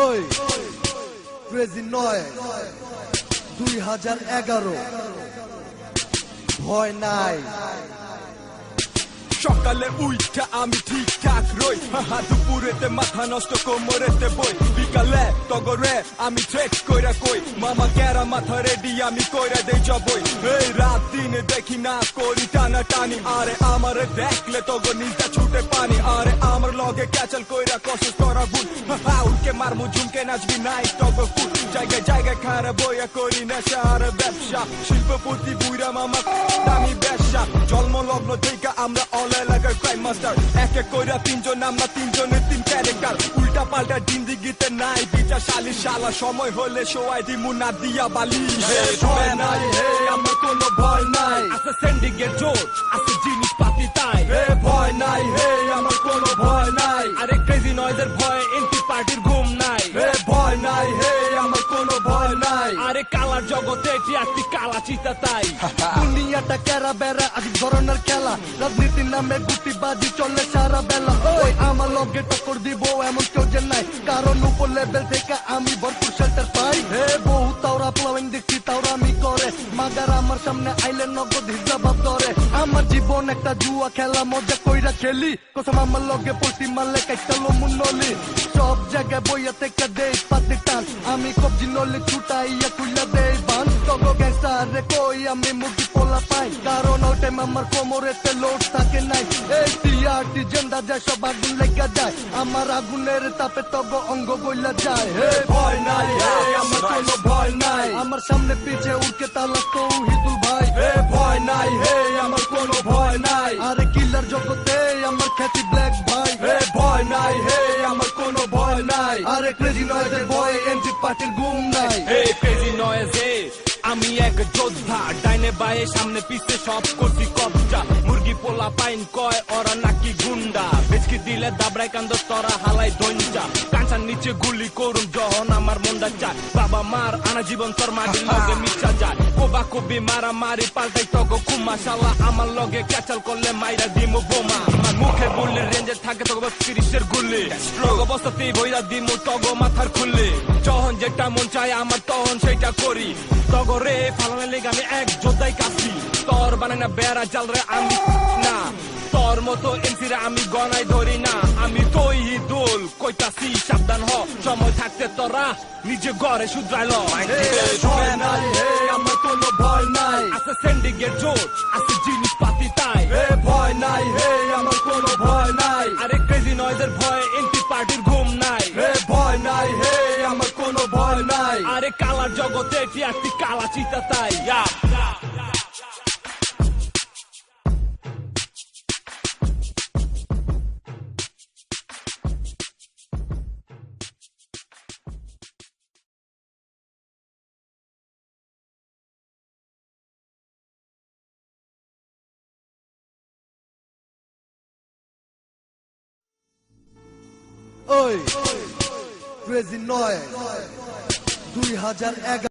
ওই ক্রেজি নয় 2011 ভয় নাই। সকালে উইঠা আমি ঠিকঠাক রই, দুপুরেতে মাথা নষ্ট কোমরেতে বই, বিকালে তগরে আমি ট্রেক কইরা কই মামা কেরা মাথা রেডি আমি কইরা দেই জবই। এই রাত দিনে দেখি না করি টানা টানি, আরে আমারে দেখলে তগর নিজটা ছুটে পানি, আরে আমার লগে ক্যাচল কইরা কষ্ট করা ভুল, উল্কে মারমু ঝুমকে নাচবি নাই তগর ফুল, জায়গায় জায়গায় খারা বইয়া করি নেশা আর ব্যবসা, শিল্পপতি বুইরা মামা দামি ব্যবসা, জন্ম লগ্ন থেকে আমরা এলাকার ক্রাইম মাস্টার, এক এক কইরা তিনজন আমরা তিনজনের তিন ক্যারেক্টার, উল্টা পাল্টা জিন্দিগিতে নাই বিচার শালি শালা, সময় হলে শোয়াই দিমু না দিয়া বালি। ভয় নাই হে আমার কোনো ভয় নাই, আছে সিন্ডিকেট জোর আছে জিনিসপাতি তাই, ভয় নাই হে আমার কোনো ভয় নাই, আরে ক্রেজি নয়েজের ভয়ে এন্টি পার্টির ঘুম নাই, ভয় নাই হে আমার কোনো ভয় নাই, আরে কালার জগতে এটি একটি কালা চিতা তাই। দুনিয়াটা কেরা বেড়া আজ ধরনের খেলা, রাজনীতির নামে গুটিবাজি চলে সারা বেলা, ওই আমার লগে টক্কর দিব এমন কেউ যে নাই, কারণ উপর লেভেল থেকে আমি ভরপুর শেল্টার পাই, হে বহু তাওরা প্লাবিং দেখছি তাওরা আমি করে, মাগার আমার সামনে আইলে নগদ হিসাব ধরে, আমার জীবন একটা জুয়া খেলা মজা কইরা খেলি, কসম আমার লগে পল্টি মারলে কাইটালো মুন্নলি, সব জায়গায় বইয়া থেকে দেই পাতি টান, আমি কবজি নলি ছুটাইয়া কুইলা দেই বান, তগো গ্যাংস্টার রে কই আমি মুখি পোলা পাই, কারণ ওই টাইম আমার কোমরেতে লোড থাকে নাই, এই টিআরটি জেন্ডা যায় সব আগুন লেগা যায়, আমার আগুনের তাপে তগো অঙ্গ গইলা যায়, হে ভয় নাই হে আমার কোনো ভয় নাই, আমার সামনে পিছে উড়কে তালা তো হিদুল ভাই, হে ভয় নাই হে আমার কোনো ভয় নাই, আরে কিলার জগতে আমার খ্যাতি ব্ল্যাক ভাই, হে ভয় নাই হে আমার কোনো ভয় নাই, আরে ক্রেজি নয়েজের ভয় এনজি পার্টির ঘুম নাই, হে ক্রেজি নয়েজে আমি এক যোদ্ধা, ডাইনে বায়ে সামনে পিছে সব করছি কবজা, মুরগি পোলা পাইন কয় ওরা নাকি গুন্ডা, বেচকি দিলে দাবড়াই কান্দ তরা হালাই ধঞ্জা, কাঁচার নিচে গুলি করুন যখন আমার মনটা চায়, বাবা মার আনা জীবন তোর মাটির লগে মিশা যায়, কোবা কবি মারা মারি পাল্টাই তগো কুমা শালা, আমার লগে ক্যাচাল করলে মাইরা দিমু বোমা, আমার মুখে গুলির রেঞ্জে থাকে তগো 30-এর গুলি, স্ট্রোক অবস্থাতেই বইরা দিমু তগো মাথার খুললি, যখন যেটা মন চায় আমার তখন সেটা করি, তগরে ফালানে লেগে আমি এক যোদ্ধাই কাছি, তোর বানাই না বেড়া জাল রে আমি না, তোর মতো এমসিরে আমি গনাই ধরি না, আমি তোই দোল কইতাছি সাবধান হ, সময় থাকতে তোরা নিজে ঘরে শুধরাইল, ভয় নাই হে আমার কোনো ভয় নাই, আছে সিন্ডিকেট জোর আছে জিনিসপাতি তাই, ভয় নাই হে আমার কোনো ভয় নাই, আরে ক্রেজি নয়েজের ভয়ে এন্টি পার্টির ঘুম নাই, ভয় নাই হে আমার কোনো ভয় নাই, আরে কালার জগতে এটি একটি কালা চিতা তাই। ওই ক্রেজি নয় 2011